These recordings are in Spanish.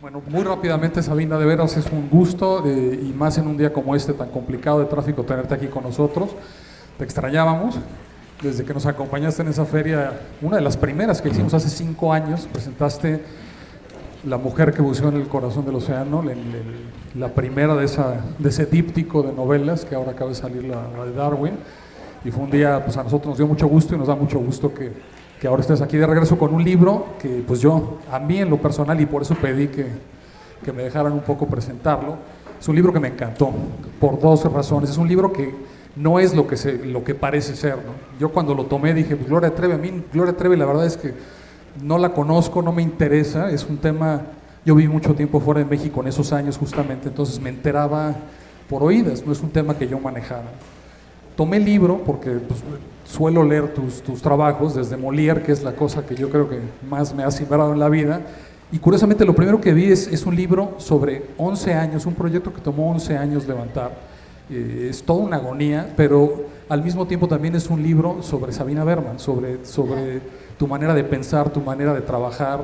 Bueno, muy rápidamente, Sabina, de veras es un gusto y más en un día como este tan complicado de tráfico tenerte aquí con nosotros. Te extrañábamos desde que nos acompañaste en esa feria, una de las primeras que hicimos hace 5 años. Presentaste La mujer que buceó en el corazón del océano, la primera de ese díptico de novelas que ahora acaba de salir, la de Darwin. Y fue un día, pues a nosotros nos dio mucho gusto y nos da mucho gusto que ahora estés aquí de regreso con un libro que pues a mí en lo personal, y por eso pedí que me dejaran un poco presentarlo, es un libro que me encantó por dos razones. Es un libro que no es lo que parece ser, ¿no? Yo cuando lo tomé dije, pues Gloria Trevi, a mí Gloria Trevi la verdad es que no la conozco, no me interesa, es un tema, yo viví mucho tiempo fuera de México en esos años justamente, entonces me enteraba por oídas, no es un tema que yo manejara. Tomé el libro porque pues, suelo leer tus trabajos desde Molière, que es la cosa que yo creo que más me ha sembrado en la vida, y curiosamente lo primero que vi es un libro sobre 11 años, un proyecto que tomó 11 años levantar. Es toda una agonía, pero al mismo tiempo también es un libro sobre Sabina Berman, sobre tu manera de pensar, tu manera de trabajar,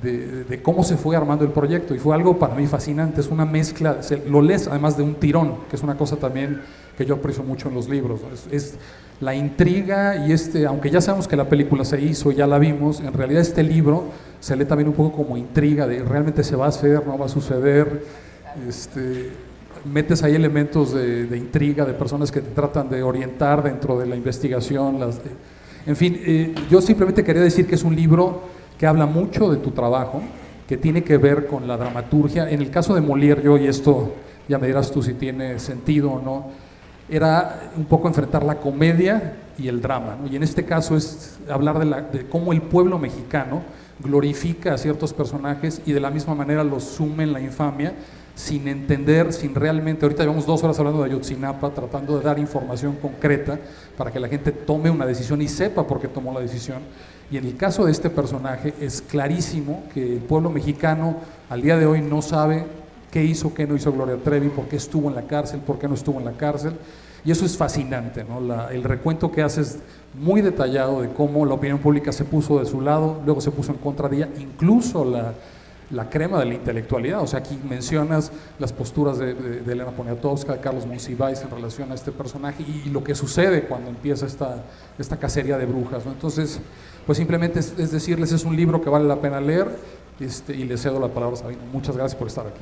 de cómo se fue armando el proyecto, y fue algo para mí fascinante. Es una mezcla, lo lees además de un tirón, que es una cosa también que yo aprecio mucho en los libros, ¿no? Es la intriga y aunque ya sabemos que la película se hizo, ya la vimos, en realidad este libro se lee también un poco como intriga de realmente se va a hacer, no va a suceder. Metes ahí elementos de intriga, de personas que te tratan de orientar dentro de la investigación, en fin, yo simplemente quería decir que es un libro que habla mucho de tu trabajo, que tiene que ver con la dramaturgia. En el caso de Molière, y esto ya me dirás tú si tiene sentido o no, era un poco enfrentar la comedia y el drama, ¿no? Y en este caso es hablar de cómo el pueblo mexicano glorifica a ciertos personajes y de la misma manera los sume en la infamia, sin entender, sin realmente, ahorita llevamos 2 horas hablando de Ayotzinapa, tratando de dar información concreta para que la gente tome una decisión y sepa por qué tomó la decisión. Y en el caso de este personaje es clarísimo que el pueblo mexicano al día de hoy no sabe qué hizo, qué no hizo Gloria Trevi, por qué estuvo en la cárcel, por qué no estuvo en la cárcel, y eso es fascinante, ¿no? El recuento que haces muy detallado de cómo la opinión pública se puso de su lado, luego se puso en contra de ella, incluso la crema de la intelectualidad. O sea, aquí mencionas las posturas de Elena Poniatowska, de Carlos Monsiváis en relación a este personaje y lo que sucede cuando empieza esta cacería de brujas, ¿no? Entonces, pues simplemente es decirles, es un libro que vale la pena leer, y le cedo la palabra a Sabina. Muchas gracias por estar aquí.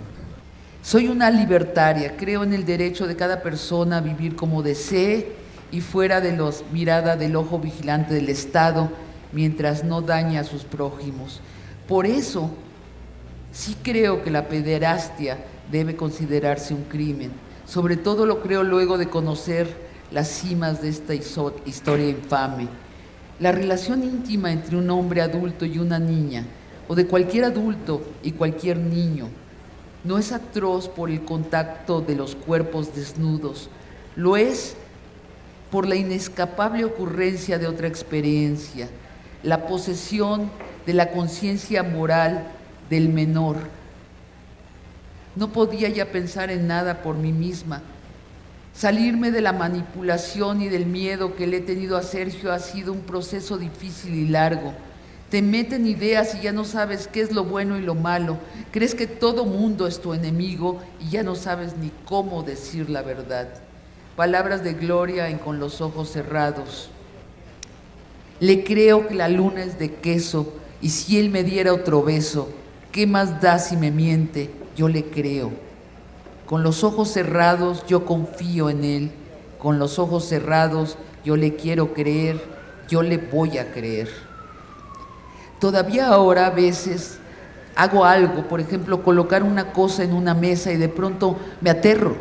Soy una libertaria, creo en el derecho de cada persona a vivir como desee y fuera de la mirada del ojo vigilante del Estado, mientras no daña a sus prójimos. Por eso, sí creo que la pederastia debe considerarse un crimen. Sobre todo lo creo luego de conocer las cimas de esta historia infame. La relación íntima entre un hombre adulto y una niña, o de cualquier adulto y cualquier niño, no es atroz por el contacto de los cuerpos desnudos, lo es por la inescapable ocurrencia de otra experiencia, la posesión de la conciencia moral del menor. No podía ya pensar en nada por mí misma. Salirme de la manipulación y del miedo que le he tenido a Sergio ha sido un proceso difícil y largo. Te meten ideas y ya no sabes qué es lo bueno y lo malo. Crees que todo mundo es tu enemigo y ya no sabes ni cómo decir la verdad. Palabras de Gloria en Con los ojos cerrados. Le creo que la luna es de queso y si él me diera otro beso, ¿qué más da si me miente? Yo le creo. Con los ojos cerrados yo confío en él. Con los ojos cerrados yo le quiero creer, yo le voy a creer. Todavía ahora a veces hago algo, por ejemplo, colocar una cosa en una mesa y de pronto me aterro,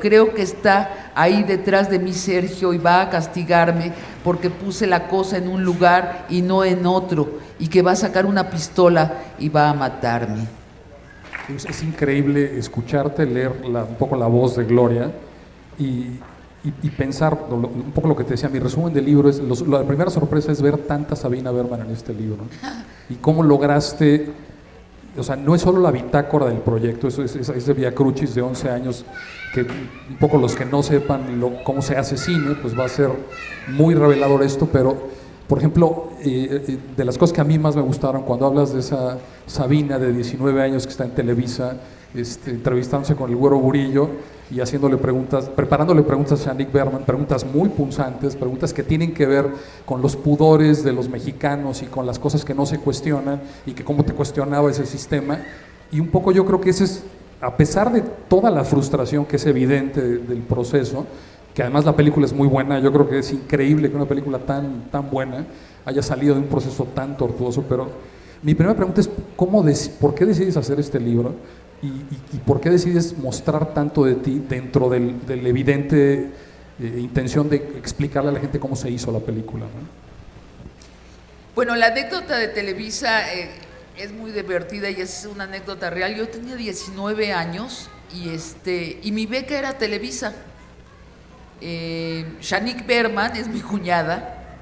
creo que está ahí detrás de mí Sergio y va a castigarme porque puse la cosa en un lugar y no en otro, y que va a sacar una pistola y va a matarme. Es increíble escucharte, leer un poco la voz de Gloria y pensar un poco lo que te decía. Mi resumen del libro es, la primera sorpresa es ver tanta Sabina Berman en este libro, ¿no? Y cómo lograste, o sea, no es solo la bitácora del proyecto, eso es de Vía Crucis de 11 años, que un poco los que no sepan cómo se hace cine, pues va a ser muy revelador esto, pero Por ejemplo, de las cosas que a mí más me gustaron, cuando hablas de esa Sabina de 19 años que está en Televisa, entrevistándose con el Güero Burillo y haciéndole preguntas, preparándole preguntas a Shanik Berman, preguntas muy punzantes, preguntas que tienen que ver con los pudores de los mexicanos y con las cosas que no se cuestionan y que cómo te cuestionaba ese sistema. Y un poco yo creo que ese es, a pesar de toda la frustración que es evidente del proceso, que además la película es muy buena, yo creo que es increíble que una película tan buena haya salido de un proceso tan tortuoso, pero mi primera pregunta es, ¿por qué decides hacer este libro? ¿Y por qué decides mostrar tanto de ti dentro del evidente intención de explicarle a la gente cómo se hizo la película, ¿no? Bueno, la anécdota de Televisa es muy divertida y es una anécdota real. Yo tenía 19 años y mi beca era Televisa. Shanik Berman es mi cuñada.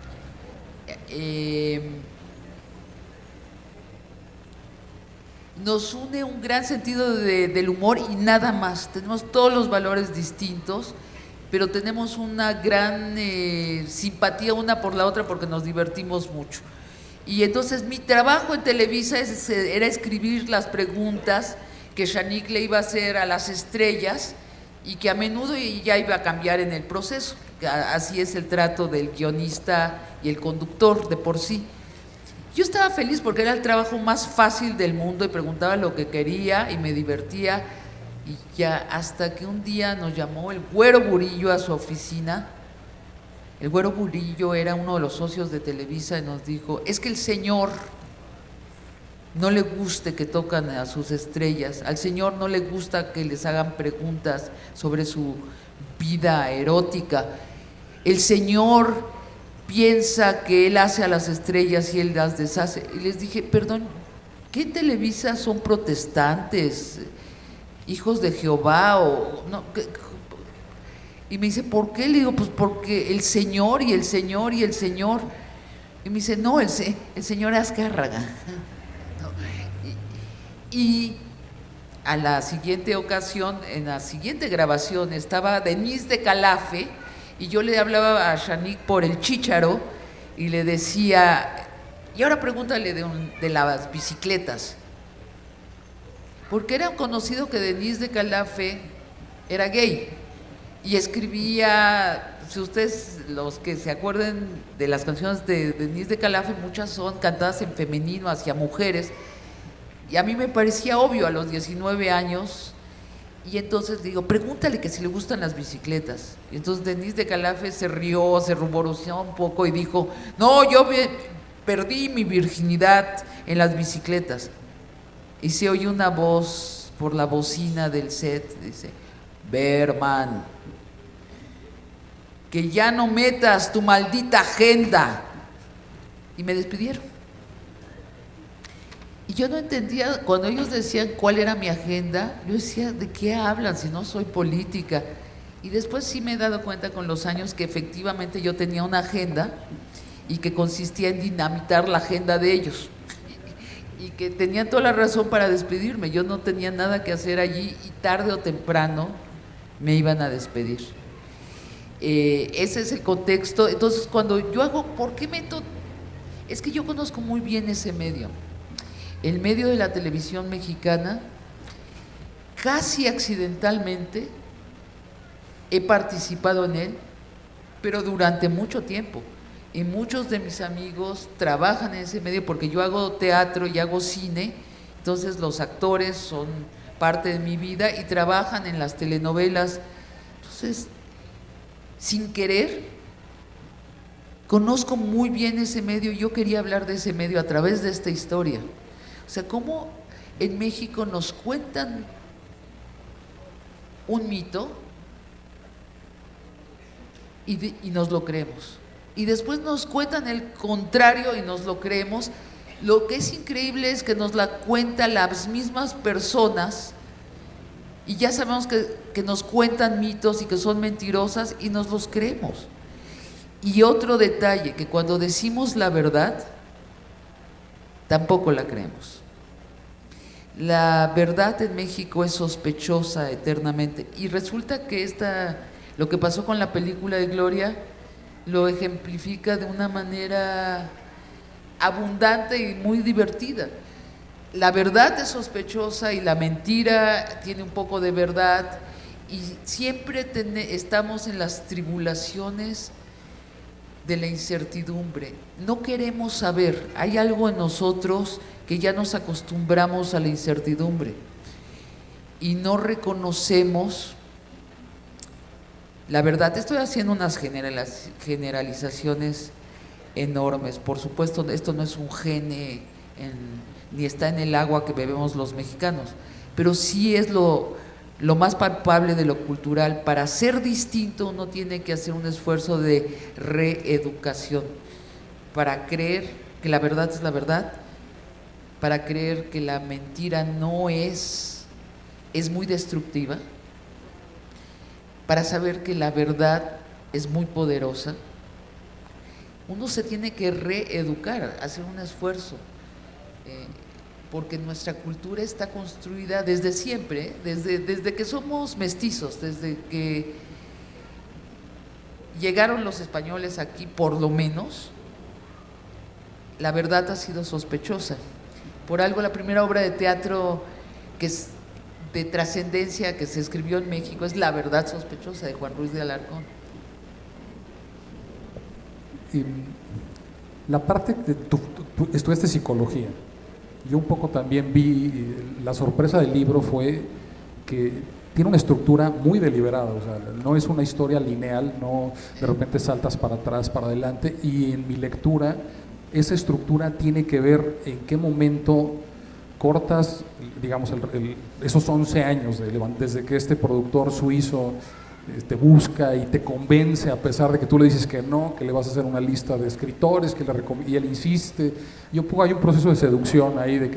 Nos une un gran sentido del humor y nada más. Tenemos todos los valores distintos, pero tenemos una gran simpatía una por la otra porque nos divertimos mucho. Y entonces mi trabajo en Televisa era escribir las preguntas que Shanik le iba a hacer a las estrellas y que a menudo ya iba a cambiar en el proceso. Así es el trato del guionista y el conductor de por sí. Yo estaba feliz porque era el trabajo más fácil del mundo y preguntaba lo que quería y me divertía. Y ya hasta que un día nos llamó el Güero Burillo a su oficina. El Güero Burillo era uno de los socios de Televisa y nos dijo, es que el señor no le guste que tocan a sus estrellas, al señor no le gusta que les hagan preguntas sobre su vida erótica, el señor piensa que él hace a las estrellas y él las deshace. Y les dije, perdón, ¿qué en Televisa son protestantes, hijos de Jehová o no? Y me dice, ¿por qué? Le digo, pues porque el señor y el señor y el señor. Y me dice, no, el señor Azcárraga. Y a la siguiente ocasión, en la siguiente grabación, estaba Denise de Calafe y yo le hablaba a Shanik por el chícharo y le decía, y ahora pregúntale de las bicicletas. Porque era conocido que Denise de Calafe era gay y escribía, si ustedes, los que se acuerden de las canciones de Denise de Calafe, muchas son cantadas en femenino hacia mujeres. Y a mí me parecía obvio a los 19 años, y entonces digo, pregúntale que si le gustan las bicicletas. Y entonces Denise de Calafe se rió, se ruborizó un poco y dijo, no, yo perdí mi virginidad en las bicicletas. Y se oye una voz por la bocina del set, dice, Berman, que ya no metas tu maldita agenda. Y me despidieron. Y yo no entendía, cuando ellos decían cuál era mi agenda, yo decía, ¿de qué hablan si no soy política? Y después sí me he dado cuenta con los años que efectivamente yo tenía una agenda y que consistía en dinamitar la agenda de ellos. Y que tenían toda la razón para despedirme, yo no tenía nada que hacer allí y tarde o temprano me iban a despedir. Ese es el contexto. Entonces cuando yo hago, ¿por qué meto? Es que yo conozco muy bien ese medio. El medio de la televisión mexicana, casi accidentalmente, he participado en él, pero durante mucho tiempo. Y muchos de mis amigos trabajan en ese medio porque yo hago teatro y hago cine, entonces los actores son parte de mi vida y trabajan en las telenovelas. Entonces, sin querer, conozco muy bien ese medio y yo quería hablar de ese medio a través de esta historia. O sea, cómo en México nos cuentan un mito y nos lo creemos. Y después nos cuentan el contrario y nos lo creemos. Lo que es increíble es que nos la cuentan las mismas personas y ya sabemos que nos cuentan mitos y que son mentirosas y nos los creemos. Y otro detalle, que cuando decimos la verdad, tampoco la creemos. La verdad en México es sospechosa eternamente y resulta que lo que pasó con la película de Gloria lo ejemplifica de una manera abundante y muy divertida. La verdad es sospechosa y la mentira tiene un poco de verdad, y siempre estamos en las tribulaciones de la incertidumbre. No queremos saber, hay algo en nosotros que ya nos acostumbramos a la incertidumbre y no reconocemos la verdad. Estoy haciendo unas generalizaciones enormes. Por supuesto, esto no es un gene ni está en el agua que bebemos los mexicanos, pero sí es lo más palpable de lo cultural. Para ser distinto uno tiene que hacer un esfuerzo de reeducación para creer que la verdad es la verdad, para creer que la mentira no es muy destructiva, para saber que la verdad es muy poderosa. Uno se tiene que reeducar, hacer un esfuerzo, porque nuestra cultura está construida desde siempre, desde que somos mestizos, desde que llegaron los españoles aquí, por lo menos, la verdad ha sido sospechosa. Por algo la primera obra de teatro que es de trascendencia que se escribió en México es La verdad sospechosa, de Juan Ruiz de Alarcón. La parte de tú estudiaste psicología. Yo un poco también vi, la sorpresa del libro fue que tiene una estructura muy deliberada, o sea, no es una historia lineal, no de repente saltas para atrás, para adelante, y en mi lectura esa estructura tiene que ver en qué momento cortas, digamos, esos 11 años desde que este productor suizo te busca y te convence, a pesar de que tú le dices que no, que le vas a hacer una lista de escritores, y él insiste, hay un proceso de seducción ahí,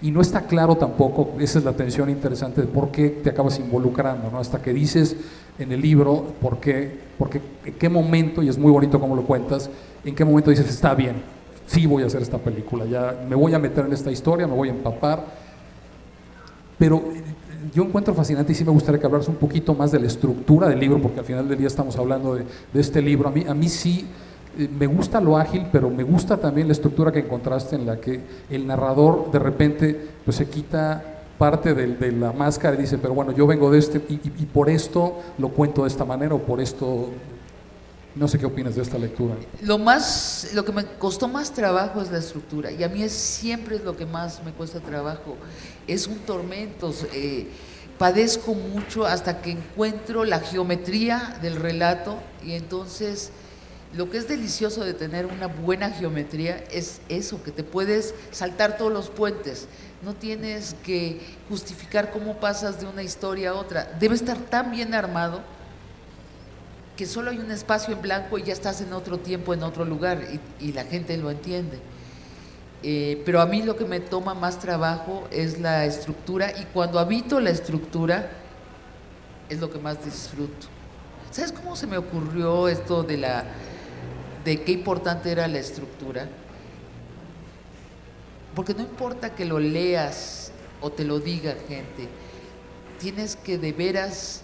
y no está claro tampoco, esa es la tensión interesante de por qué te acabas involucrando, ¿no? Hasta que dices en el libro porque en qué momento, y es muy bonito cómo lo cuentas, en qué momento dices, está bien, sí voy a hacer esta película, ya me voy a meter en esta historia, me voy a empapar, pero yo encuentro fascinante, y sí me gustaría que hablaras un poquito más de la estructura del libro, porque al final del día estamos hablando de este libro. A mí sí me gusta lo ágil, pero me gusta también la estructura que encontraste, en la que el narrador de repente pues se quita parte de la máscara y dice, pero bueno, yo vengo de y por esto lo cuento de esta manera, o por esto. No sé qué opinas de esta lectura. Lo que me costó más trabajo es la estructura, y a mí siempre es lo que más me cuesta trabajo. Es un tormento, padezco mucho hasta que encuentro la geometría del relato, y entonces lo que es delicioso de tener una buena geometría es eso, que te puedes saltar todos los puentes, no tienes que justificar cómo pasas de una historia a otra, debe estar tan bien armado que solo hay un espacio en blanco y ya estás en otro tiempo, en otro lugar, y la gente lo entiende. Pero a mí lo que me toma más trabajo es la estructura, y cuando habito la estructura es lo que más disfruto. ¿Sabes cómo se me ocurrió esto de qué importante era la estructura? Porque no importa que lo leas o te lo diga gente, tienes que de veras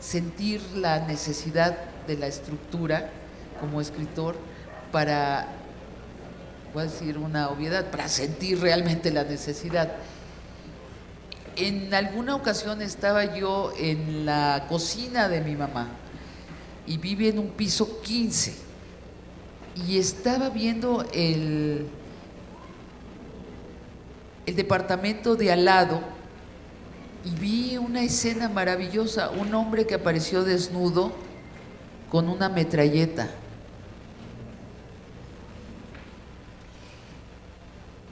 sentir la necesidad de la estructura como escritor para, voy a decir una obviedad, para sentir realmente la necesidad. En alguna ocasión estaba yo en la cocina de mi mamá, y vive en un piso 15, y estaba viendo el departamento de al lado, y vi una escena maravillosa, un hombre que apareció desnudo con una metralleta.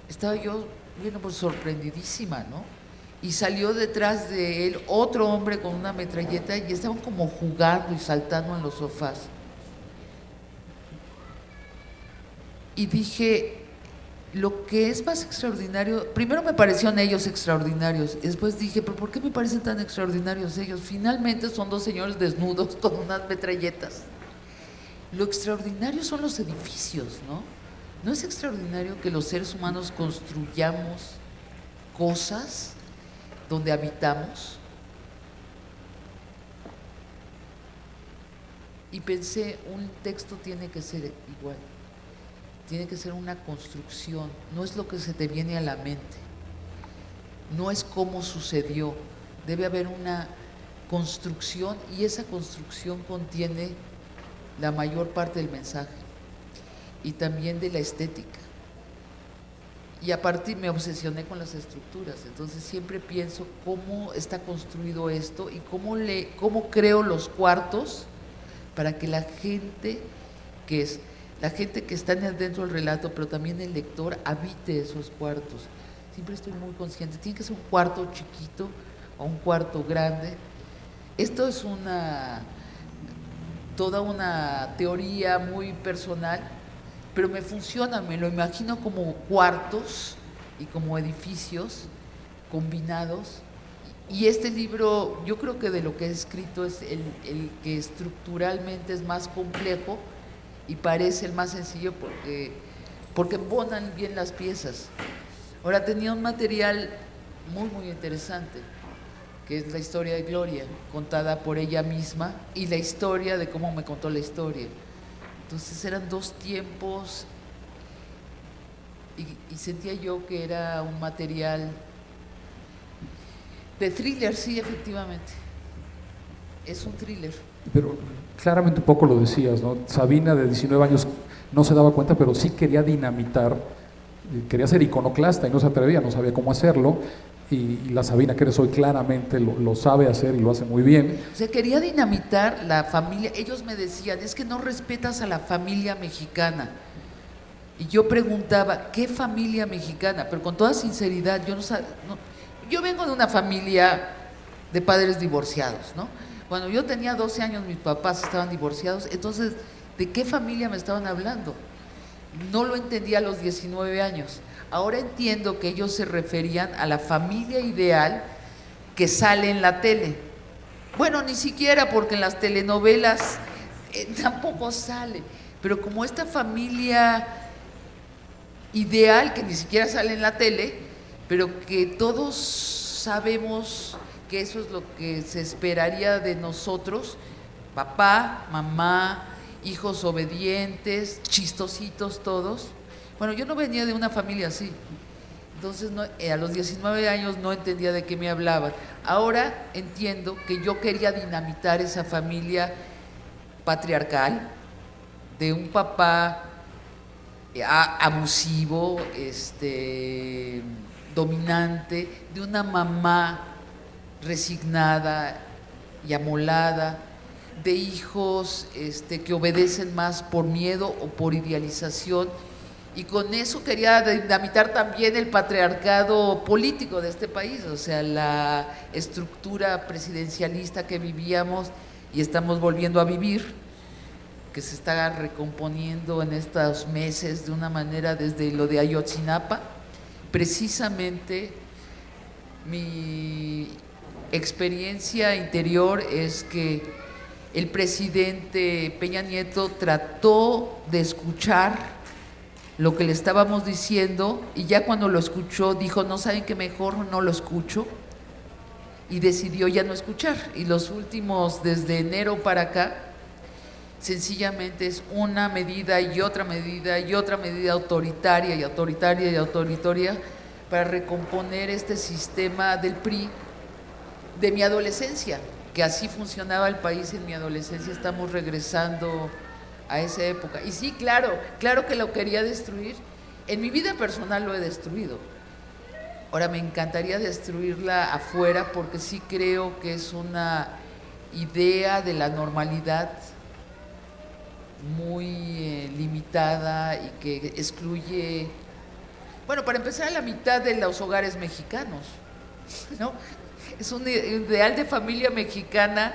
Estaba yo, bueno, pues sorprendidísima, ¿no? Y salió detrás de él otro hombre con una metralleta, y estaban como jugando y saltando en los sofás. Y dije, lo que es más extraordinario, primero me parecieron ellos extraordinarios, después dije, pero ¿por qué me parecen tan extraordinarios ellos? Finalmente son dos señores desnudos con unas metralletas. Lo extraordinario son los edificios, ¿no? ¿No es extraordinario que los seres humanos construyamos cosas donde habitamos? y pensé, un texto tiene que ser igual, tiene que ser una construcción, no es lo que se te viene a la mente, no es cómo sucedió, debe haber una construcción y esa construcción contiene la mayor parte del mensaje y también de la estética. Y aparte me obsesioné con las estructuras, entonces siempre pienso cómo está construido esto y cómo creo los cuartos para que la gente que está dentro del relato, pero también el lector, habite esos cuartos. Siempre estoy muy consciente, tiene que ser un cuarto chiquito o un cuarto grande. Esto es toda una teoría muy personal, pero me funciona, me lo imagino como cuartos y como edificios combinados. Y este libro, yo creo que de lo que he escrito es el que estructuralmente es más complejo y parece el más sencillo porque embonan bien las piezas. Ahora, tenía un material muy, muy interesante, que es la historia de Gloria, contada por ella misma, y la historia de cómo me contó la historia. Entonces eran dos tiempos y sentía yo que era un material de thriller, sí, efectivamente. Es un thriller. Pero claramente un poco lo decías, ¿no? Sabina, de 19 años, no se daba cuenta, pero sí quería dinamitar, quería ser iconoclasta y no se atrevía, no sabía cómo hacerlo. Y la Sabina que eres hoy claramente lo sabe hacer y lo hace muy bien. O sea, quería dinamitar la familia. Ellos me decían, es que no respetas a la familia mexicana. Y yo preguntaba, ¿qué familia mexicana? Pero con toda sinceridad, yo vengo de una familia de padres divorciados, ¿no? Cuando yo tenía 12 años, mis papás estaban divorciados. Entonces, ¿de qué familia me estaban hablando? No lo entendía a los 19 años. Ahora entiendo que ellos se referían a la familia ideal que sale en la tele. Bueno, ni siquiera, porque en las telenovelas tampoco sale. Pero como esta familia ideal que ni siquiera sale en la tele, pero que todos sabemos que eso es lo que se esperaría de nosotros, papá, mamá, hijos obedientes, chistositos todos. Bueno, yo no venía de una familia así, entonces a los 19 años no entendía de qué me hablaban. Ahora entiendo que yo quería dinamitar esa familia patriarcal, de un papá abusivo, dominante, de una mamá resignada y amolada, de hijos que obedecen más por miedo o por idealización. Y con eso quería dinamitar también el patriarcado político de este país, o sea, la estructura presidencialista que vivíamos y estamos volviendo a vivir, que se está recomponiendo en estos meses de una manera desde lo de Ayotzinapa. Precisamente mi experiencia interior es que el presidente Peña Nieto trató de escuchar lo que le estábamos diciendo y ya cuando lo escuchó dijo, no saben que mejor no lo escucho, y decidió ya no escuchar. Y los últimos, desde enero para acá, sencillamente es una medida y otra medida y otra medida autoritaria y autoritaria y autoritaria para recomponer este sistema del PRI de mi adolescencia, que así funcionaba el país en mi adolescencia. Estamos regresando a esa época. Y sí, claro que lo quería destruir. En mi vida personal lo he destruido. Ahora me encantaría destruirla afuera, porque sí creo que es una idea de la normalidad muy limitada y que excluye, bueno, para empezar, a la mitad de los hogares mexicanos, ¿no? Es un ideal de familia mexicana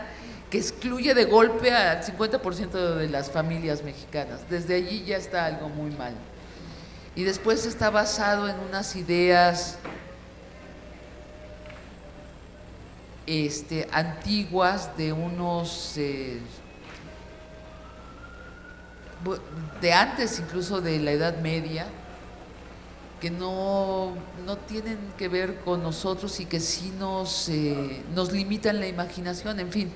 que excluye de golpe al 50% de las familias mexicanas. Desde allí ya está algo muy mal. Y después está basado en unas ideas antiguas de unos de antes incluso de la Edad Media, que no tienen que ver con nosotros y que sí nos limitan la imaginación, en fin.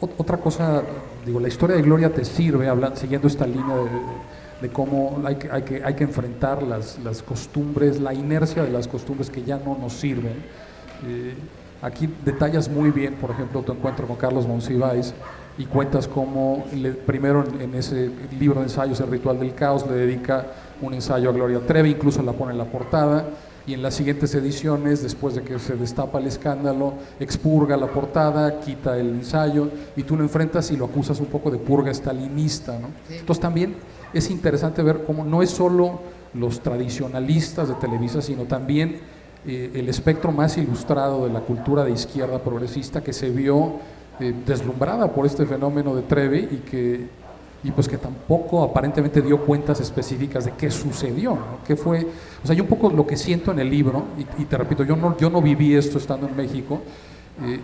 Otra cosa, digo, la historia de Gloria te sirve, siguiendo esta línea de cómo hay que enfrentar las costumbres, la inercia de las costumbres que ya no nos sirven. Aquí detallas muy bien, por ejemplo, tu encuentro con Carlos Monsiváis y cuentas cómo primero en ese libro de ensayos, El ritual del caos, le dedica un ensayo a Gloria Trevi, incluso la pone en la portada, y en las siguientes ediciones, después de que se destapa el escándalo, expurga la portada, quita el ensayo, y tú lo enfrentas y lo acusas un poco de purga estalinista, ¿no? Sí. Entonces también es interesante ver cómo no es solo los tradicionalistas de Televisa, sino también el espectro más ilustrado de la cultura de izquierda progresista que se vio deslumbrada por este fenómeno de Trevi y pues que tampoco aparentemente dio cuentas específicas de qué sucedió, ¿no? ¿Qué fue? O sea, yo un poco lo que siento en el libro, y te repito, yo no viví esto estando en México,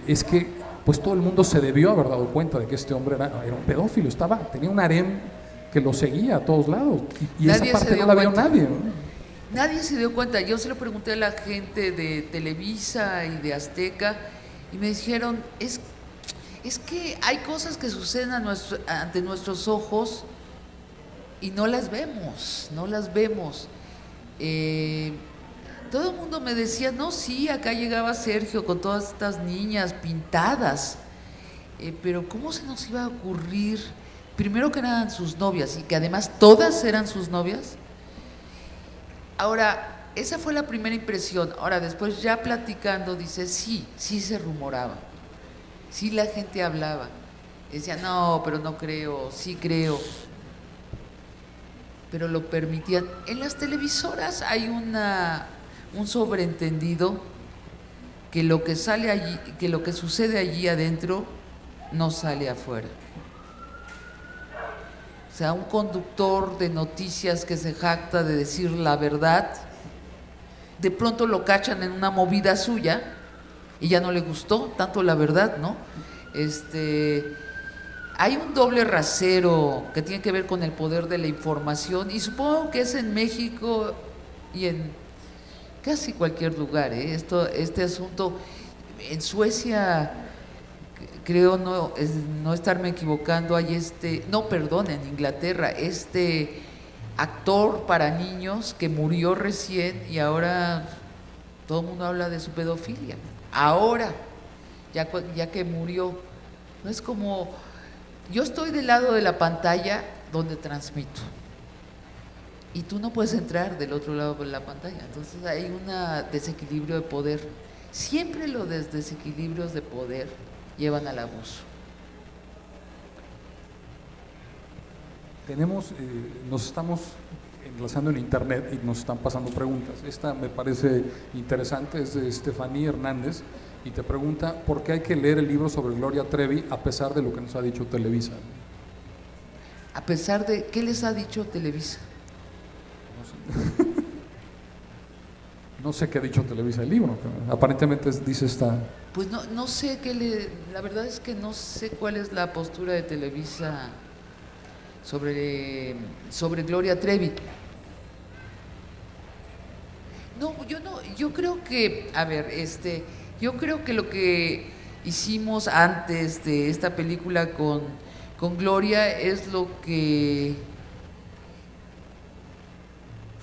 es que pues todo el mundo se debió haber dado cuenta de que este hombre era un pedófilo, tenía un harem que lo seguía a todos lados, y esa parte no la vio nadie, ¿no? Nadie se dio cuenta. Yo se lo pregunté a la gente de Televisa y de Azteca y me dijeron, es que hay cosas que suceden ante nuestros ojos y no las vemos. Todo el mundo me decía, no, sí, acá llegaba Sergio con todas estas niñas pintadas, pero ¿cómo se nos iba a ocurrir? Primero que eran sus novias y que además todas eran sus novias. Ahora, esa fue la primera impresión. Ahora, después ya platicando, dice, sí se rumoraba. Sí, la gente hablaba. Decía, no, pero no creo, sí creo. Pero lo permitían. En las televisoras hay un sobreentendido que lo que sale allí, que lo que sucede allí adentro no sale afuera. O sea, un conductor de noticias que se jacta de decir la verdad, de pronto lo cachan en una movida suya y ya no le gustó tanto la verdad, ¿no? Hay un doble rasero que tiene que ver con el poder de la información y supongo que es en México y en casi cualquier lugar, ¿eh? Este asunto, en Suecia, creo no estarme equivocando, hay en Inglaterra, actor para niños que murió recién y ahora todo el mundo habla de su pedofilia. Ahora, ya que murió, no es como, yo estoy del lado de la pantalla donde transmito y tú no puedes entrar del otro lado de la pantalla, entonces hay un desequilibrio de poder. Siempre los desequilibrios de poder llevan al abuso. Nos estamos enlazando en internet y nos están pasando preguntas. Esta me parece interesante, es de Estefanía Hernández y te pregunta ¿por qué hay que leer el libro sobre Gloria Trevi a pesar de lo que nos ha dicho Televisa? ¿A pesar de qué les ha dicho Televisa? No sé. No sé qué ha dicho Televisa el libro, pero aparentemente dice esta... Pues no sé la verdad es que no sé cuál es la postura de Televisa sobre Gloria Trevi. Yo creo que, yo creo que lo que hicimos antes de esta película con Gloria es lo que...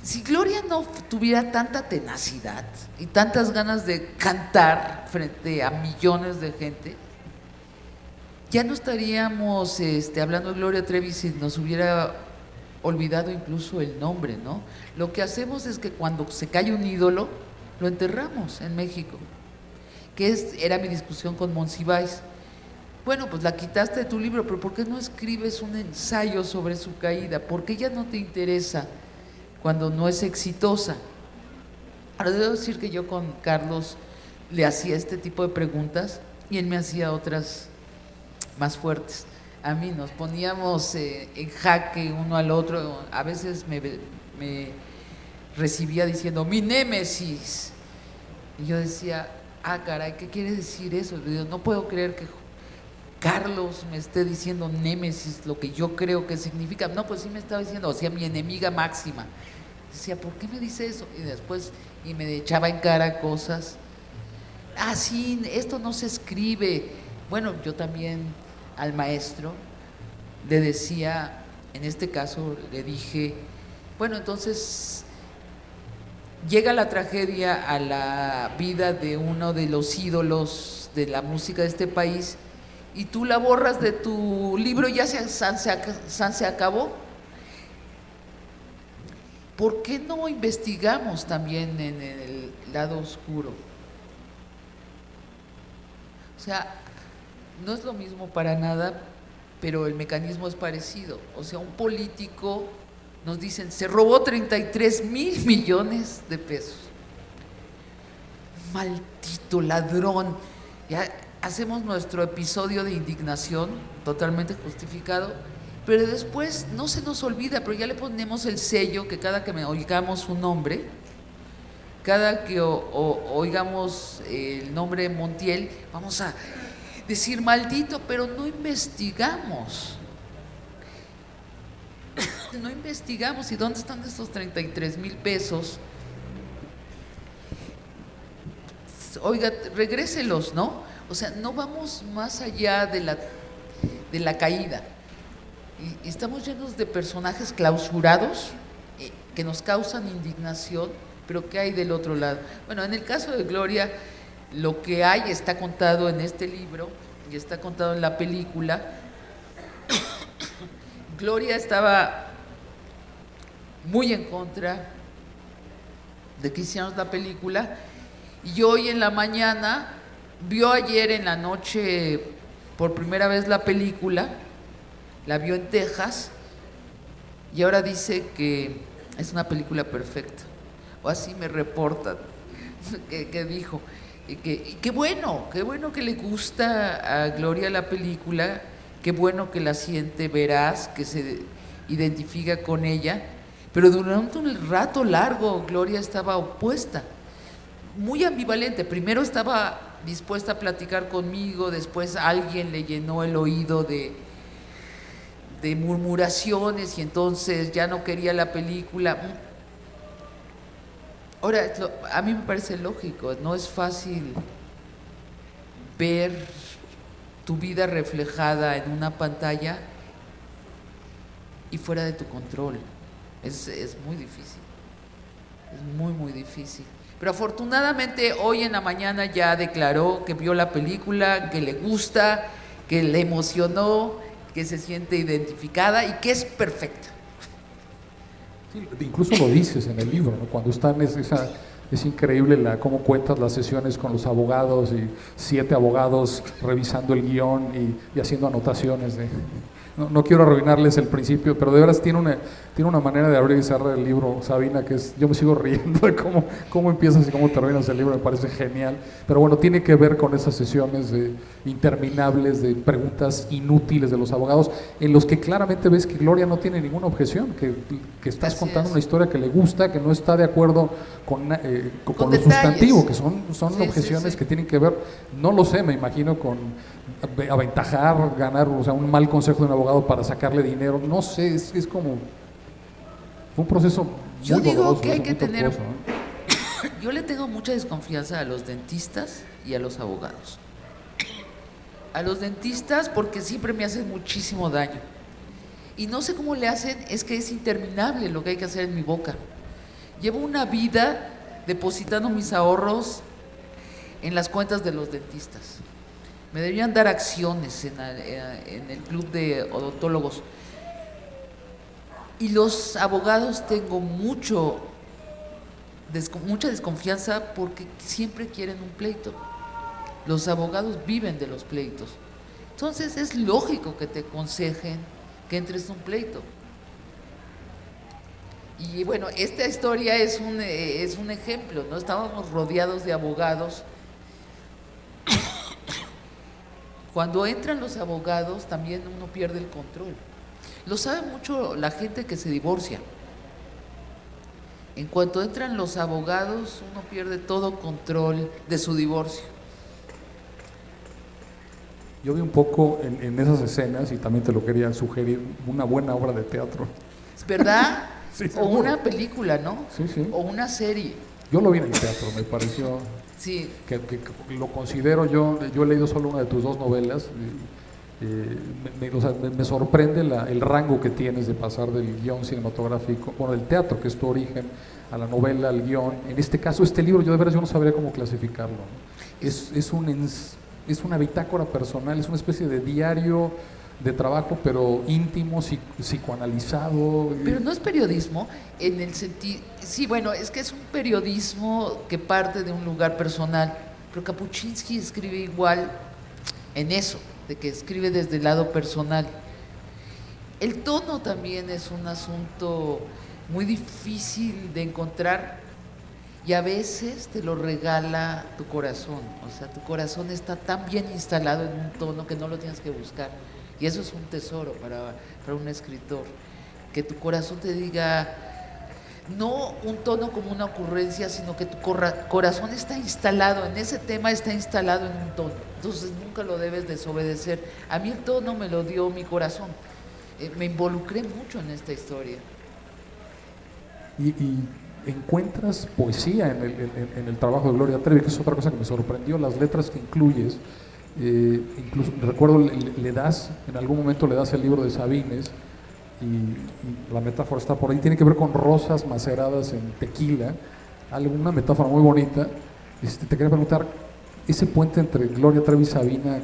Si Gloria no tuviera tanta tenacidad y tantas ganas de cantar frente a millones de gente, ya no estaríamos hablando de Gloria Trevi si nos hubiera olvidado incluso el nombre, ¿no? Lo que hacemos es que cuando se cae un ídolo, lo enterramos en México, era mi discusión con Monsiváis. Bueno, pues la quitaste de tu libro, pero ¿por qué no escribes un ensayo sobre su caída? ¿Por qué ya no te interesa cuando no es exitosa? Ahora debo decir que yo con Carlos le hacía este tipo de preguntas y él me hacía otras más fuertes. A mí nos poníamos en jaque uno al otro. A veces me recibía diciendo mi némesis y yo decía, caray, ¿qué quiere decir eso? Yo no puedo creer que Carlos me esté diciendo némesis, lo que yo creo que significa. No, pues sí me estaba diciendo, o sea, mi enemiga máxima. Decía, ¿por qué me dice eso? Y después, me echaba en cara cosas. Sí, esto no se escribe. Bueno, yo también al maestro, le decía, en este caso le dije, bueno, entonces llega la tragedia a la vida de uno de los ídolos de la música de este país y tú la borras de tu libro y ya se acabó. ¿Por qué no investigamos también en el lado oscuro? O sea, no es lo mismo para nada, pero el mecanismo es parecido. O sea, un político, nos dicen, se robó 33,000 millones de pesos. Maldito ladrón. Ya hacemos nuestro episodio de indignación, totalmente justificado, pero después no se nos olvida, pero ya le ponemos el sello que cada que oigamos un nombre, cada que oigamos el nombre Montiel, vamos a decir maldito, pero no investigamos. No investigamos. ¿Y dónde están estos 33,000 pesos? Oiga, regréselos, ¿no? O sea, no vamos más allá de la caída. Y estamos llenos de personajes clausurados que nos causan indignación, pero ¿qué hay del otro lado? Bueno, en el caso de Gloria, lo que hay está contado en este libro y está contado en la película. Gloria estaba muy en contra de que hiciéramos la película y hoy en la mañana vio ayer en la noche por primera vez la película, la vio en Texas y ahora dice que es una película perfecta, o así me reportan que dijo. Y qué bueno que le gusta a Gloria la película, qué bueno que la siente veraz, que se identifica con ella, pero durante un rato largo Gloria estaba opuesta, muy ambivalente. Primero estaba dispuesta a platicar conmigo, después alguien le llenó el oído de murmuraciones y entonces ya no quería la película. Ahora, a mí me parece lógico, no es fácil ver tu vida reflejada en una pantalla y fuera de tu control. Es muy difícil, es muy, muy difícil. Pero afortunadamente hoy en la mañana ya declaró que vio la película, que le gusta, que le emocionó, que se siente identificada y que es perfecta. Sí, incluso lo dices en el libro, ¿no? Cuando están, es increíble cómo cuentas las sesiones con los abogados y 7 abogados revisando el guión y haciendo anotaciones. No quiero arruinarles el principio, pero de veras tiene una manera de abrir y cerrar el libro, Sabina, que yo me sigo riendo de cómo empiezas y cómo terminas el libro, me parece genial. Pero bueno, tiene que ver con esas sesiones interminables de preguntas inútiles de los abogados, en los que claramente ves que Gloria no tiene ninguna objeción, que estás contando una historia que le gusta, que no está de acuerdo con lo sustantivo, que son objeciones que tienen que ver, no lo sé, me imagino, con aventajar, ganar, o sea, un mal consejo de un abogado para sacarle dinero, no sé, es como fue un proceso muy yo digo doloroso, que hay que tener tortuoso, ¿no? Yo le tengo mucha desconfianza a los dentistas y a los abogados. A los dentistas porque siempre me hacen muchísimo daño y no sé cómo le hacen, es que es interminable lo que hay que hacer en mi boca. Llevo una vida depositando mis ahorros en las cuentas de los dentistas. Me deberían dar acciones en el club de odontólogos. Y los abogados tengo mucha desconfianza porque siempre quieren un pleito. Los abogados viven de los pleitos. Entonces es lógico que te aconsejen que entres en un pleito. Y bueno, esta historia es un ejemplo, ¿no? Estábamos rodeados de abogados. Cuando entran los abogados también uno pierde el control. Lo sabe mucho la gente que se divorcia. En cuanto entran los abogados, uno pierde todo control de su divorcio. Yo vi un poco en esas escenas, y también te lo quería sugerir, una buena obra de teatro. ¿Verdad? Sí, o seguro. una película, ¿no? Sí, sí. O una serie. Yo lo vi en el teatro, me pareció Sí. que lo considero yo he leído solo una de tus 2 novelas me sorprende el rango que tienes de pasar del guión cinematográfico, bueno, del teatro, que es tu origen, a la novela, al guión. En este caso, este libro, yo de veras yo no sabría cómo clasificarlo, ¿no? Es una bitácora personal, es una especie de diario de trabajo, pero íntimo, psicoanalizado. Pero no es periodismo en el sentido, sí, bueno, es que es un periodismo que parte de un lugar personal, pero Kapuczynski escribe igual en eso, de que escribe desde el lado personal. El tono también es un asunto muy difícil de encontrar y a veces te lo regala tu corazón, o sea, tu corazón está tan bien instalado en un tono que no lo tienes que buscar. Y eso es un tesoro para un escritor, que tu corazón te diga, no un tono como una ocurrencia, sino que tu corazón está instalado, en ese tema está instalado en un tono, entonces nunca lo debes desobedecer. A mí el tono me lo dio mi corazón, me involucré mucho en esta historia. Y encuentras poesía en el trabajo de Gloria Trevi, que es otra cosa que me sorprendió, las letras que incluyes. Incluso recuerdo en algún momento le das el libro de Sabines y la metáfora está por ahí, tiene que ver con rosas maceradas en tequila, una metáfora muy bonita. Te quería preguntar, ese puente entre Gloria Trevi y Sabina,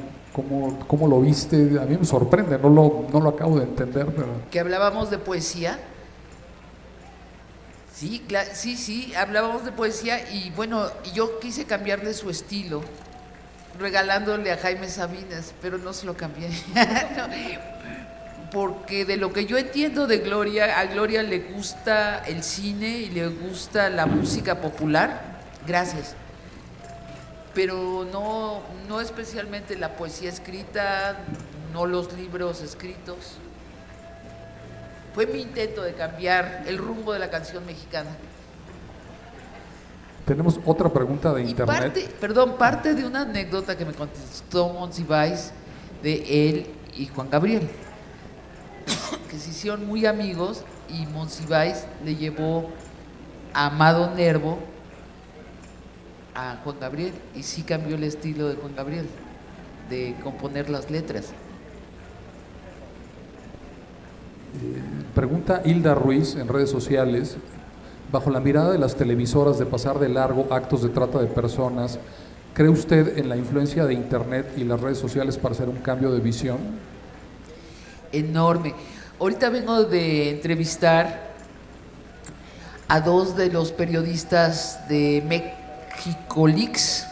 ¿cómo lo viste? A mí me sorprende, no lo acabo de entender. Pero... ¿Que hablábamos de poesía? Sí, sí, hablábamos de poesía y bueno, yo quise cambiarle su estilo regalándole a Jaime Sabines, pero no se lo cambié. No, porque de lo que yo entiendo de Gloria, a Gloria le gusta el cine y le gusta la música popular, gracias, pero no especialmente la poesía escrita, no los libros escritos. Fue mi intento de cambiar el rumbo de la canción mexicana. Tenemos otra pregunta de internet. Parte de una anécdota que me contestó Monsiváis de él y Juan Gabriel, que se hicieron muy amigos y Monsiváis le llevó a Amado Nervo a Juan Gabriel y sí cambió el estilo de Juan Gabriel, de componer las letras. Pregunta Hilda Ruiz en redes sociales. Bajo la mirada de las televisoras de pasar de largo actos de trata de personas, ¿cree usted en la influencia de Internet y las redes sociales para hacer un cambio de visión? Enorme. Ahorita vengo de entrevistar a dos de los periodistas de Mexicolics,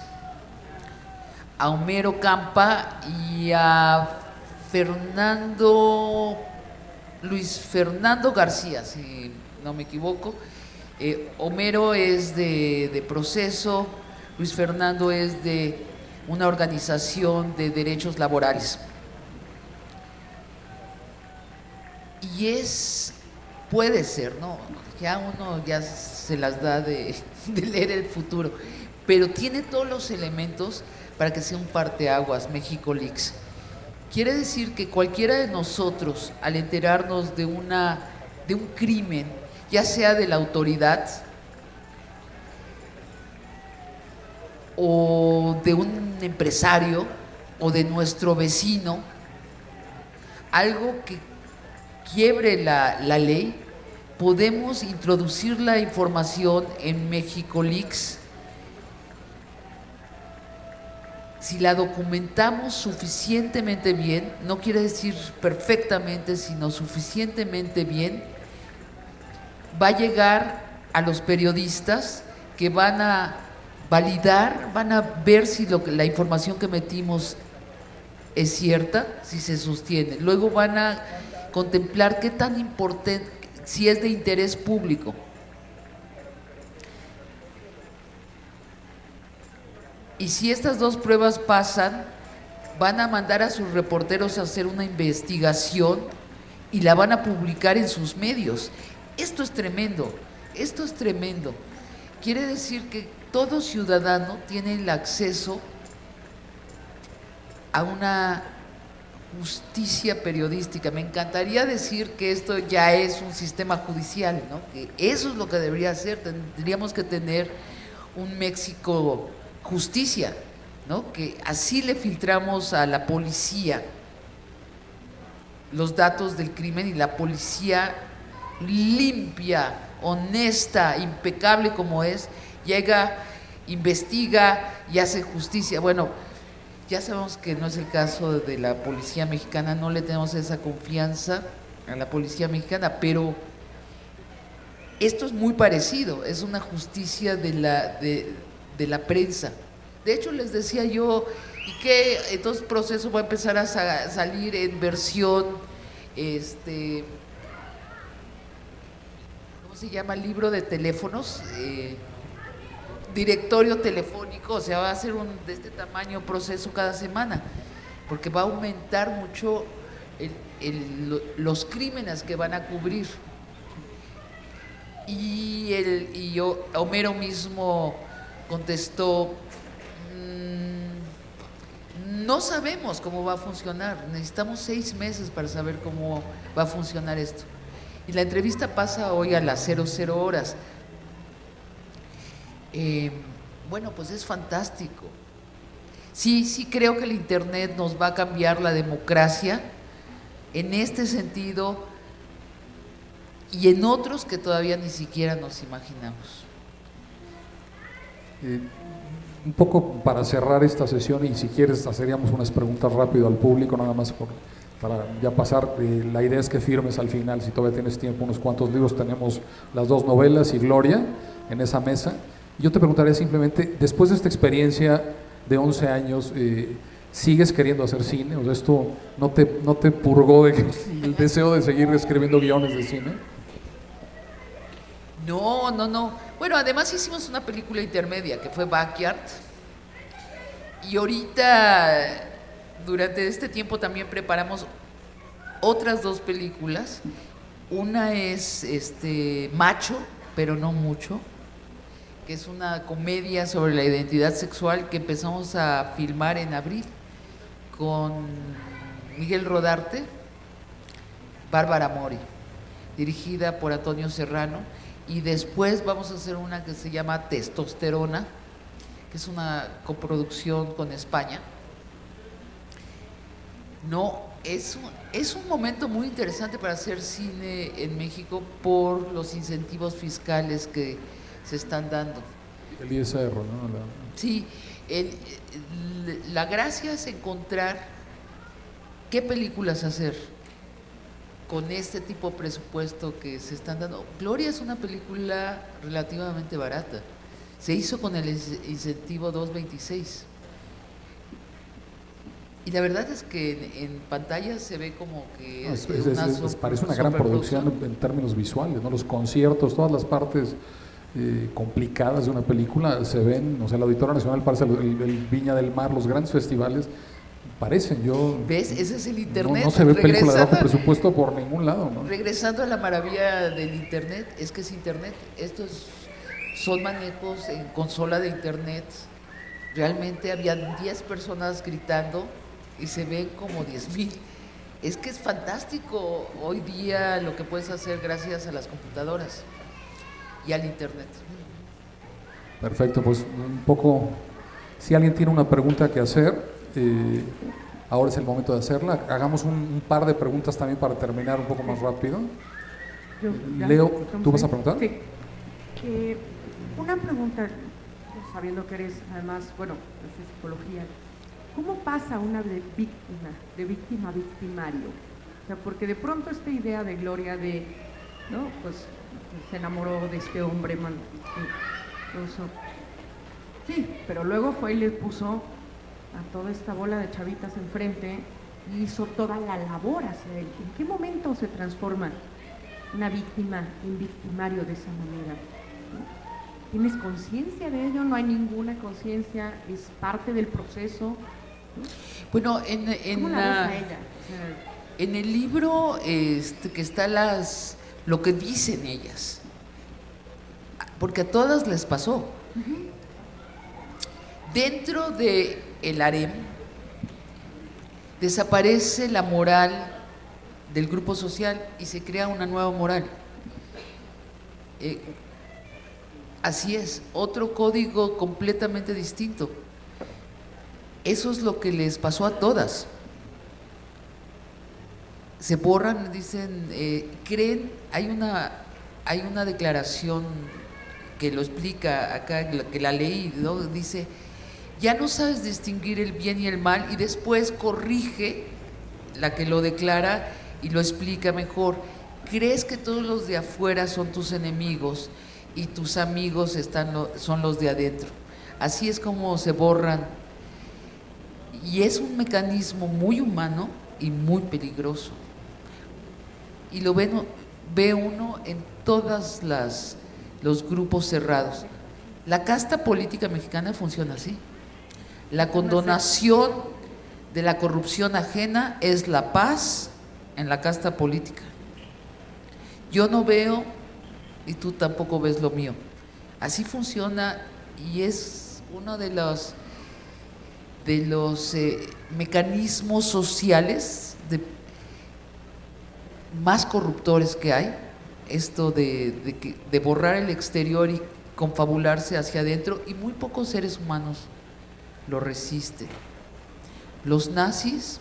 a Homero Campa y a Luis Fernando García, si no me equivoco. Homero es de Proceso, Luis Fernando es de una organización de derechos laborales. Y puede ser, ¿no? Ya uno ya se las da de leer el futuro, pero tiene todos los elementos para que sea un parteaguas, Mexicolics. Quiere decir que cualquiera de nosotros, al enterarnos de un crimen, ya sea de la autoridad o de un empresario o de nuestro vecino, algo que quiebre la ley, podemos introducir la información en Mexicolics. Si la documentamos suficientemente bien, no quiere decir perfectamente, sino suficientemente bien, va a llegar a los periodistas que van a validar, van a ver si la información que metimos es cierta, si se sostiene. Luego van a contemplar qué tan importante, si es de interés público. Y si estas dos pruebas pasan, van a mandar a sus reporteros a hacer una investigación y la van a publicar en sus medios. Esto es tremendo, esto es tremendo. Quiere decir que todo ciudadano tiene el acceso a una justicia periodística. Me encantaría decir que esto ya es un sistema judicial, ¿no? Que eso es lo que debería ser. Tendríamos que tener un México justicia, ¿no? Que así le filtramos a la policía los datos del crimen y la policía limpia, honesta, impecable como es, llega, investiga y hace justicia. Bueno, ya sabemos que no es el caso de la policía mexicana, no le tenemos esa confianza a la policía mexicana, pero esto es muy parecido, es una justicia de la prensa. De hecho, les decía yo, y que entonces el proceso va a empezar a salir en versión, ¿cómo se llama? Libro de teléfonos, directorio telefónico, o sea, va a ser de este tamaño proceso cada semana, porque va a aumentar mucho los crímenes que van a cubrir. Y Homero mismo contestó, no sabemos cómo va a funcionar, necesitamos 6 meses para saber cómo va a funcionar esto. Y la entrevista pasa hoy a las 00 horas. Bueno, pues es fantástico. Sí creo que el Internet nos va a cambiar la democracia en este sentido y en otros que todavía ni siquiera nos imaginamos. Un poco para cerrar esta sesión, y si quieres haceríamos unas preguntas rápido al público, nada más para ya pasar. La idea es que firmes al final, si todavía tienes tiempo, unos cuantos libros. Tenemos las 2 novelas y Gloria en esa mesa. Yo te preguntaría simplemente, después de esta experiencia de 11 años, ¿sigues queriendo hacer cine? O sea, ¿esto no te purgó el deseo de seguir escribiendo guiones de cine? No. Bueno, además hicimos una película intermedia que fue Backyard. Y ahorita, durante este tiempo también preparamos otras 2 películas. Una es Macho, pero no mucho, que es una comedia sobre la identidad sexual que empezamos a filmar en abril con Miguel Rodarte, Bárbara Mori, dirigida por Antonio Serrano. Y después vamos a hacer una que se llama Testosterona, que es una coproducción con España. No, es un momento muy interesante para hacer cine en México por los incentivos fiscales que se están dando. El ISR, ¿no? Sí, la gracia es encontrar qué películas hacer con este tipo de presupuesto que se están dando. Gloria es una película relativamente barata, se hizo con el incentivo 226 y la verdad es que en pantalla se ve como que parece una gran producción en términos visuales, ¿no? Los conciertos, todas las partes complicadas de una película se ven. O sea, el Auditorio Nacional parece el Viña del Mar, los grandes festivales parecen. ¿Ves? Ese es el Internet. No se ve película de bajo presupuesto por ningún lado, ¿no? Regresando a la maravilla del Internet, es que es Internet. Estos son manejos en consola de Internet. Realmente había 10 personas gritando y se ven como 10,000. Es que es fantástico hoy día lo que puedes hacer gracias a las computadoras y al Internet. Perfecto, pues un poco, si alguien tiene una pregunta que hacer, ahora es el momento de hacerla. Hagamos un par de preguntas también para terminar un poco más rápido. Leo, ¿tú vas a preguntar? Sí. Una pregunta, sabiendo que eres además, bueno, de psicología, ¿cómo pasa una de víctima a victimario? O sea, porque de pronto esta idea de Gloria ¿no? Pues se enamoró de este hombre, incluso. Sí, pero luego fue y le puso a toda esta bola de chavitas enfrente y hizo toda la labor hacia él. ¿En qué momento se transforma una víctima en victimario de esa manera? ¿No? ¿Tienes conciencia de ello? ¿No hay ninguna conciencia? ¿Es parte del proceso? ¿No? Bueno, ¿Cómo la ves a ella? En el libro que está lo que dicen ellas, porque a todas les pasó. Uh-huh. Dentro de el harem desaparece la moral del grupo social y se crea una nueva moral. Así es, otro código completamente distinto. Eso es lo que les pasó a todas. se borran, dicen, creen, hay una declaración que lo explica acá, que la leí, ¿no? Dice, ya no sabes distinguir el bien y el mal, y después corrige la que lo declara y lo explica mejor. Crees que todos los de afuera son tus enemigos y tus amigos son los de adentro. Así es como se borran. Y es un mecanismo muy humano y muy peligroso. Y lo ve uno en todos los grupos cerrados. La casta política mexicana funciona así. La condonación de la corrupción ajena es la paz en la casta política. Yo no veo y tú tampoco ves lo mío. Así funciona y es uno de los mecanismos sociales más corruptores que hay, esto de borrar el exterior y confabularse hacia adentro, y muy pocos seres humanos lo resisten. Los nazis,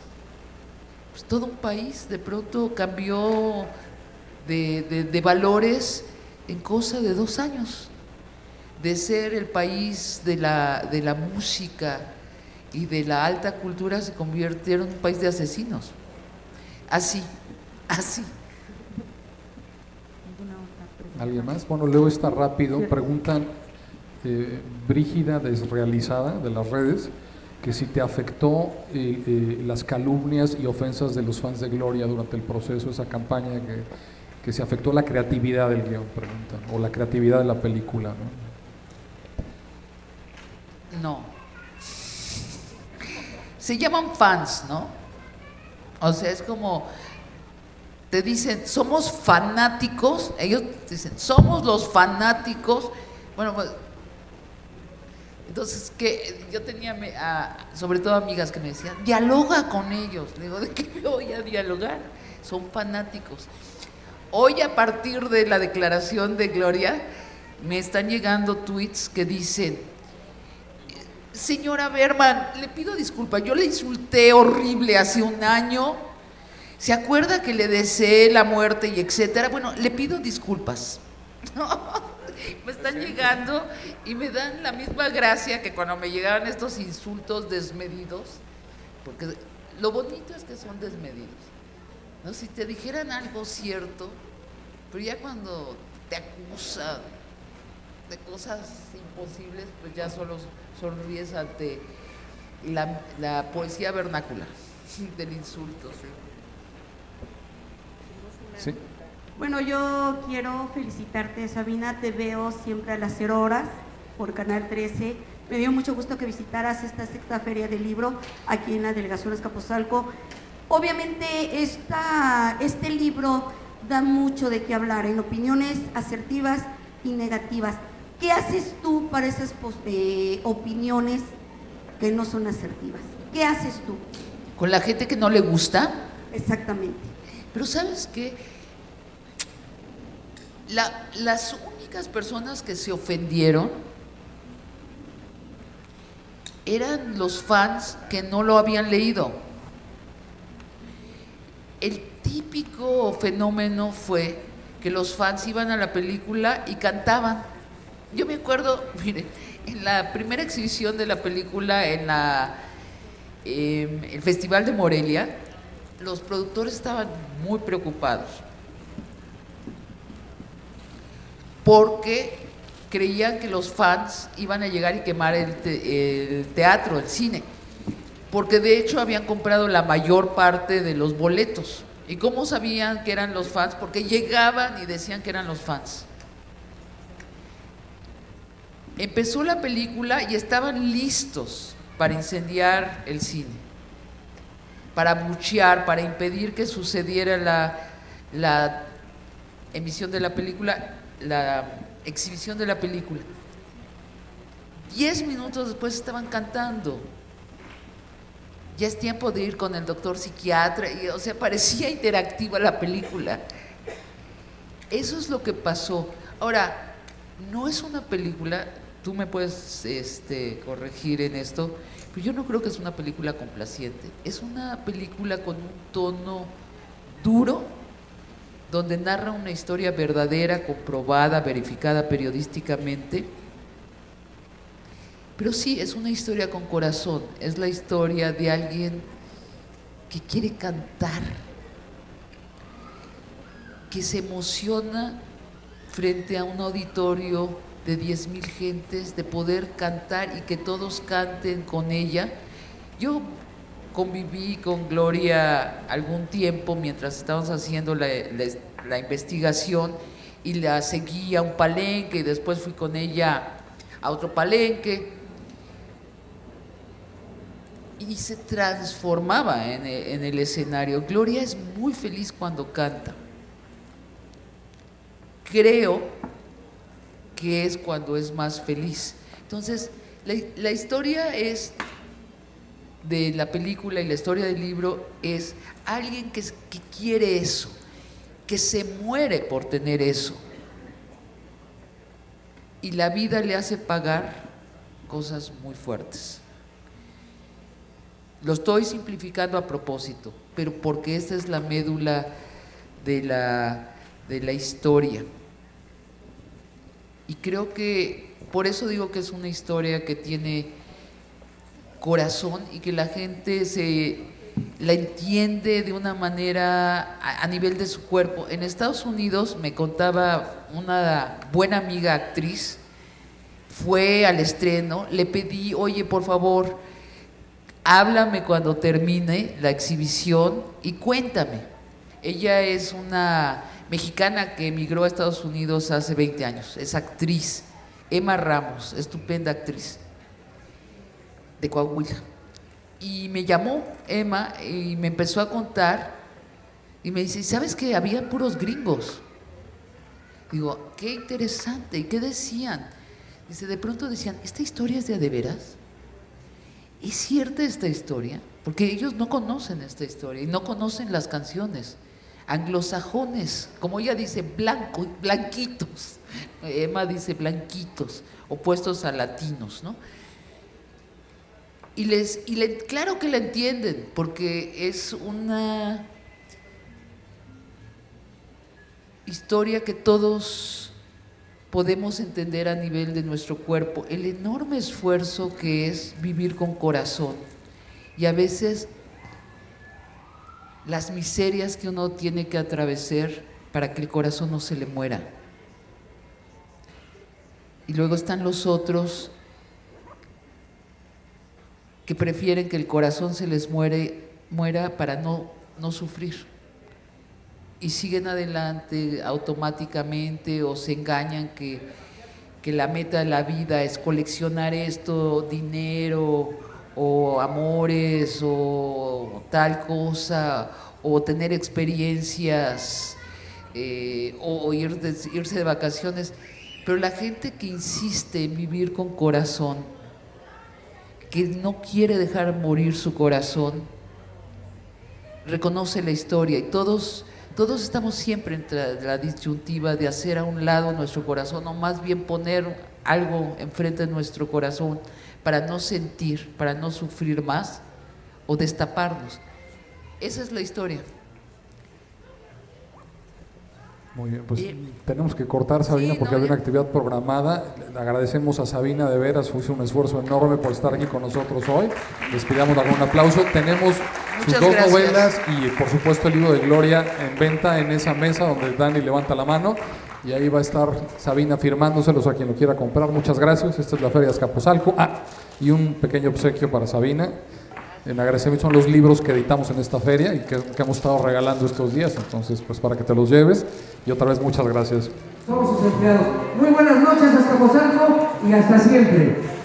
pues todo un país de pronto cambió de valores en cosa de 2 años, de ser el país de la música y de la alta cultura, se convirtieron en un país de asesinos. Así. ¿Alguien más? Bueno, leo esta rápido. Preguntan, Brígida Desrealizada, de las redes, que si te afectó las calumnias y ofensas de los fans de Gloria durante el proceso, esa campaña, que se afectó la creatividad del guión, preguntan, o la creatividad de la película, ¿no? No. Se llaman fans, ¿no? O sea, es como, te dicen, somos fanáticos, ellos dicen, somos los fanáticos. Bueno, pues, entonces, que yo tenía sobre todo amigas que me decían, dialoga con ellos. Le digo, ¿de qué me voy a dialogar? Son fanáticos. Hoy, a partir de la declaración de Gloria, me están llegando tweets que dicen, señora Berman, le pido disculpas, yo le insulté horrible hace 1 año, ¿se acuerda que le deseé la muerte y etcétera? Bueno, le pido disculpas. Me están llegando y me dan la misma gracia que cuando me llegaban estos insultos desmedidos, porque lo bonito es que son desmedidos, ¿no? Si te dijeran algo cierto, pero ya cuando te acusan de cosas imposibles, pues ya solo sonríes ante la poesía vernácula del insulto. Sí. Bueno, yo quiero felicitarte, Sabina, te veo siempre a las 0 horas por Canal 13. Me dio mucho gusto que visitaras esta 6ª Feria del Libro aquí en la Delegación Azcapotzalco. Obviamente este libro da mucho de qué hablar, en opiniones asertivas y negativas. ¿Qué haces tú para esas opiniones que no son asertivas? ¿Qué haces tú? ¿Con la gente que no le gusta? Exactamente. Pero ¿sabes qué? Las únicas personas que se ofendieron eran los fans que no lo habían leído. El típico fenómeno fue que los fans iban a la película y cantaban. Yo me acuerdo, mire, en la primera exhibición de la película en el Festival de Morelia, los productores estaban muy preocupados porque creían que los fans iban a llegar y quemar el teatro, el cine, porque de hecho habían comprado la mayor parte de los boletos. ¿Y cómo sabían que eran los fans? Porque llegaban y decían que eran los fans. Empezó la película y estaban listos para incendiar el cine, para abuchear, para impedir que sucediera la emisión de la película, la exhibición de la película. 10 minutos después estaban cantando. Ya es tiempo de ir con el doctor psiquiatra. O sea, parecía interactiva la película. Eso es lo que pasó. Ahora, no es una película, tú me puedes corregir en esto, pero yo no creo que es una película complaciente. Es una película con un tono duro, donde narra una historia verdadera, comprobada, verificada periodísticamente. Pero sí, es una historia con corazón, es la historia de alguien que quiere cantar, que se emociona frente a un auditorio de 10,000 gentes, de poder cantar y que todos canten con ella. Yo conviví con Gloria algún tiempo mientras estábamos haciendo la investigación y la seguí a un palenque y después fui con ella a otro palenque y se transformaba en el escenario. Gloria es muy feliz cuando canta. Creo que es cuando es más feliz. Entonces, la historia es de la película y la historia del libro es alguien que quiere eso, que se muere por tener eso. Y la vida le hace pagar cosas muy fuertes. Lo estoy simplificando a propósito, pero porque esta es la médula de la historia. Y creo que por eso digo que es una historia que tiene corazón y que la gente la entiende de una manera a nivel de su cuerpo. En Estados Unidos, me contaba una buena amiga actriz, fue al estreno, le pedí, oye, por favor, háblame cuando termine la exhibición y cuéntame. Ella es una mexicana que emigró a Estados Unidos hace 20 años, es actriz, Emma Ramos, estupenda actriz de Coahuila. Y me llamó Emma y me empezó a contar y me dice, ¿sabes qué? Había puros gringos. Digo, qué interesante. ¿Y qué decían? Dice, de pronto decían, ¿esta historia es de veras? ¿Es cierta esta historia? Porque ellos no conocen esta historia y no conocen las canciones. Anglosajones, como ella dice, blanquitos. Emma dice blanquitos, opuestos a latinos, ¿no? Claro que la entienden, porque es una historia que todos podemos entender a nivel de nuestro cuerpo, el enorme esfuerzo que es vivir con corazón y a veces las miserias que uno tiene que atravesar para que el corazón no se le muera. Y luego están los otros que prefieren que el corazón se les muera para no sufrir. Y siguen adelante automáticamente o se engañan que la meta de la vida es coleccionar esto, dinero o amores o tal cosa o tener experiencias o irse de vacaciones. Pero la gente que insiste en vivir con corazón, que no quiere dejar morir su corazón, reconoce la historia y todos estamos siempre entre la disyuntiva de hacer a un lado nuestro corazón o más bien poner algo enfrente de nuestro corazón para no sentir, para no sufrir más o destaparnos. Esa es la historia. Muy bien, pues tenemos que cortar, Sabina, Sí, porque había una actividad programada. Le agradecemos a Sabina, de veras, hizo un esfuerzo enorme por estar aquí con nosotros hoy. Les pidamos algún aplauso. Tenemos sus Muchas dos gracias. novelas y, por supuesto, el libro de Gloria en venta en esa mesa donde Dani levanta la mano. Y ahí va a estar Sabina firmándoselos a quien lo quiera comprar. Muchas gracias. Esta es la Feria de Azcapotzalco. Y un pequeño obsequio para Sabina. En agradecimiento son los libros que editamos en esta feria y que hemos estado regalando estos días. Entonces, pues para que te los lleves. Y otra vez, muchas gracias. Somos sus empleados. Muy buenas noches, Azcapotzalco, y hasta siempre.